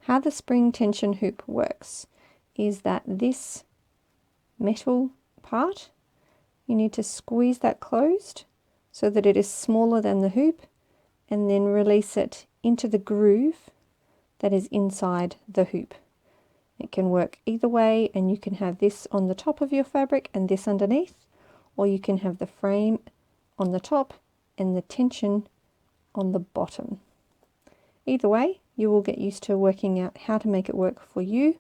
How the spring tension hoop works is that this metal part, you need to squeeze that closed so that it is smaller than the hoop, and then release it into the groove that is inside the hoop. It can work either way, and you can have this on the top of your fabric and this underneath, or you can have the frame on the top and the tension on the bottom. Either way, you will get used to working out how to make it work for you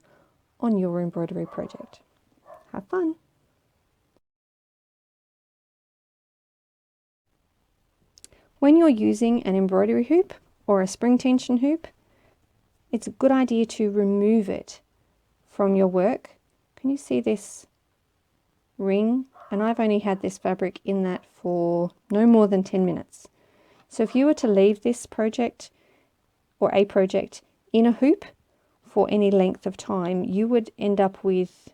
on your embroidery project. Have fun! When you're using an embroidery hoop or a spring tension hoop, it's a good idea to remove it from your work. Can you see this ring? And I've only had this fabric in that for no more than 10 minutes. So if you were to leave this project or a project in a hoop for any length of time, you would end up with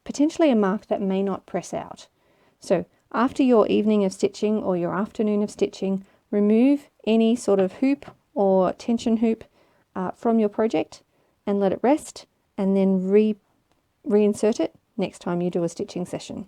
potentially a mark that may not press out. So after your evening of stitching or your afternoon of stitching, remove any sort of hoop or tension hoop from your project and let it rest, and then reinsert it next time you do a stitching session.